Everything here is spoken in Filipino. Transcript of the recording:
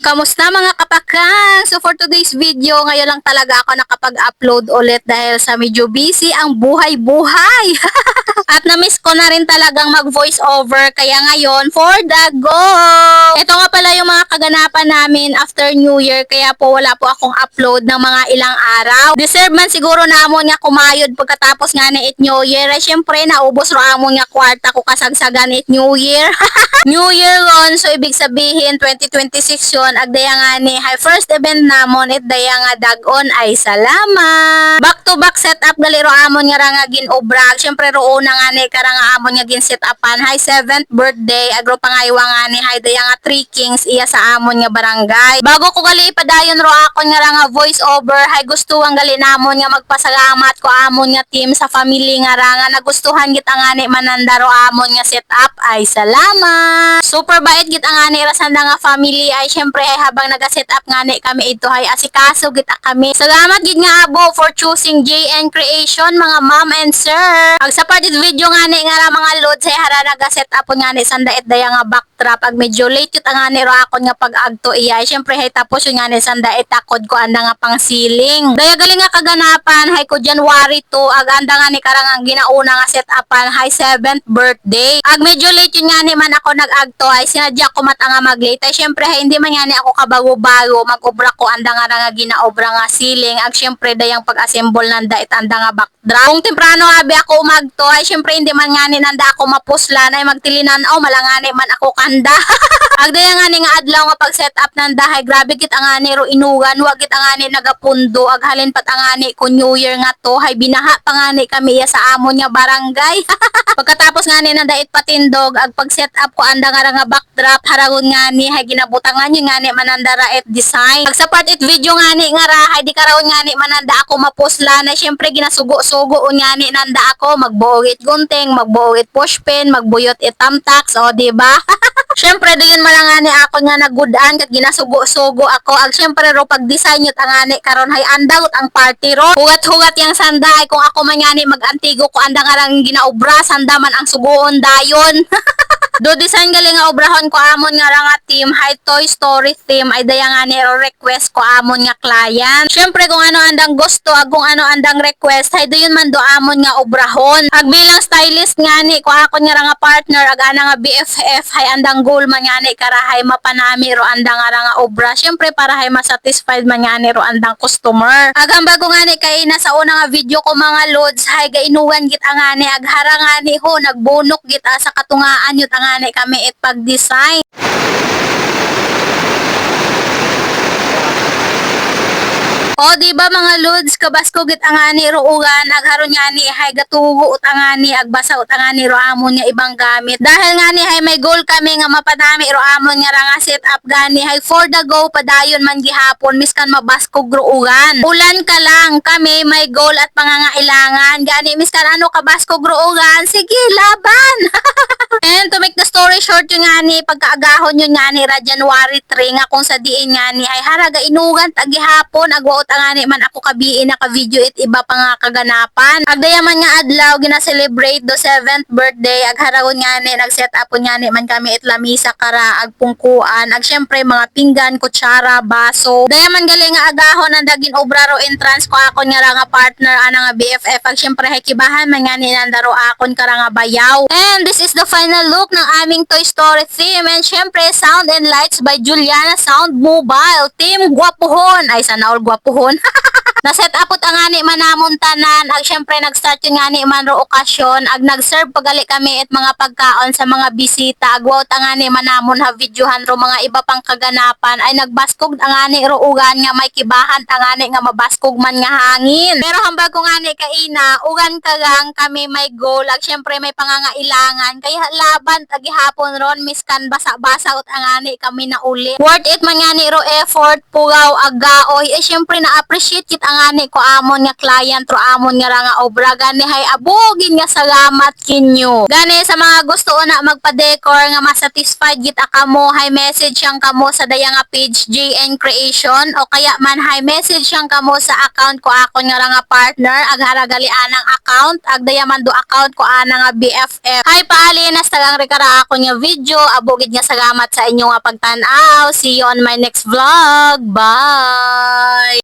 Kamusta mga kapakang? So for today's video, ngayon lang talaga ako nakapag-upload ulit dahil sa medyo busy ang buhay-buhay. At na-miss ko na rin talagang mag-voice over kaya ngayon for the go! Ito nga pala yung mga kaganapan namin after New Year kaya po wala po akong upload ng mga ilang araw. Deserve man siguro na amon nga kumayod pagkatapos nga na it New Year. Ay syempre naubos ro amon nga kwarta ko kasagsagan it New Year. New Year ron, so ibig sabihin 2026 yun, agdaya nga ni hay first event namon it daya nga dagon ay salamat. Back to back setup gali ro amon nga ra nga ginobra. Syempre ro una nga ni karang amon nga gin setupan hay 7th birthday agro pangaywa nga ni hay daya nga 3 Kings iya sa amon nga barangay. Bago ko gali ipadayon ro akon nga ra nga voice over hay gusto ang gali namon nga magpasalamat ko amon nga team sa family nga ra nga nagustuhan git ang ani mananda ro amon nga setup ay salamat. Super bait git ang ani rasanda nga family ay syempre ay habang naga-set up nga ni kami ito ay asikaso git kami. Salamat gid nga abo for choosing JN Creation mga ma'am and sir. Ag sa part video nga ni nga ra mga loads ay hara naga-set up nga ni sanda it daya nga backdrop ag medyo late yut ang ani ro akon nga pag-agto iya. Syempre hay tapos yung nga ni sanda itakod ko anda nga pang ceiling. Daya galing nga kaganapan hay ko January 2 ag anda nga ni karang ang ginauna nga set upan hay 7th birthday. Ag medyo late yun nga ni man ako nag-agto ay sinadya ko mata nga mag-late. Ay syempre ay hindi man nga ni ako kabago-bago mag-obra ko anda nga ginaobra nga ceiling. Ag syempre dayang pag-assemble nanda it anda nga backdrop. Kung temprano abi ako umagto ay syempre hindi man nga ni nanda ako mapuslan ay magtilinan malangani man ako kanda. Ag daya nga ni nga adlaw nga pag set up nanda hay grabe kit ang ani ro inugan wag kit ang ani nagapundo ag halin pat ang ani ko New Year nga to hay binaha pa nga ni kami sa amon nga barangay. Pagkatapos nga ni nanda it patindog ag pag set up ko anda nga backdrop haragon nga ni hay ginabutangan yung nga ni mananda ra it design. Pag sa part it video nga ni nga ra hay di karon nga ni mananda ako mapusla na syempre ginasugo-sugo nga ni nanda ako magbuog it gunting, magbuog it pushpin, magbuyot it tamtax o di ba? Syempre diyon malangani ako nga nagudan kat ginasugo-sugo ako ag syempre ro pag design yut ang ani karon hay andawt ang party ro hugat-hugat yang sanda ay kung ako man ngani mag-antigo ko anda nga lang ginaobra sanda man ang sugoon dayon. Do design gali nga obrahon ko amon nga ra nga team hay Toy Story theme ay daya nga ni request ko amon nga client. Syempre kung ano andang gusto ag kung ano andang request hay doyon man do amon nga obrahon. Ag bilang stylist nga ni ko ako nga ra nga partner ag ana nga BFF hay andang goal man nga ni kara hay mapanami ro andang nga ra nga obra. Syempre para hay masatisfied man nga ni ro andang customer. Ag bago nga ni kay nasa una nga video ko mga loads hay gainugan git ang ani ag hara nga ni ho nagbunok git sa katungaan yut ang ani kami it pag-design. O di ba mga lods kabasko git ang ani ro ugan ag haron nga ni hay gatugo ut ang ani ag basa ut ang ani ro amon nga ibang gamit dahil nga ni hay may goal kami nga mapadami ro amon nga ra nga set up gani hay for the go padayon man gihapon miskan mabaskog ro ugan ulan ka lang kami may goal at pangangailangan gani miskan ano kabaskog ro ugan sige laban. And to make the story short yun nga ni pagkaagahon yun nga ni ra January 3 nga kung sa diin nga ni ay haraga inugan tagihapon agwaot ang ani man ako kabiin naka video it iba pa nga kaganapan agdaya man nga adlaw gina-celebrate do 7th birthday ag haragon nga ni nag-set up nga ni man kami it lamisa kara ag pungkuan ag syempre mga pinggan, kutsara, baso daya man gali nga agahon ang dagin obra ro entrance ko akon nga ra nga partner ana nga BFF ag syempre hikibahan man nga ni nandaro akon kara nga bayaw. And this is the final look ng aming Toy Story theme and syempre sound and lights by Juliana Sound Mobile Team Gwapuhon ay sana all gwapuhon. Na-set up ut ang ani manamon tanan ag syempre nag-start yung ani man ro okasyon ag nag-serve pagali kami at mga pagkaon sa mga bisita ag wow ang ani manamon ha videohan ro mga iba pang kaganapan ay nagbaskog ang ani ro ugan nga may kibahan ang ani nga mabaskog man nga hangin pero hambag ko ani kaina ugan kagang kami may goal ag syempre may pangangailangan kaya laban tagihapon ron miskan basa-basa ut ang ani kami na uli worth it man nga ni ro effort pugaw ag gaoy syempre na appreciate kit angani ko amon nga client ro amon nga ra nga obra gani hay abugin nga salamat kinyo. Gani sa mga gusto na magpa-decor nga masatisfied git akamo hay message yang kamo sa daya nga page JN Creation o kaya man hay message yang kamo sa account ko akon nga ra nga partner ag haragali anang account ag daya man do account ko ana nga BFF. Hay paalinas tagang rekara ako nga video abugid nga salamat sa inyo nga pagtan-aw. See you on my next vlog. Bye!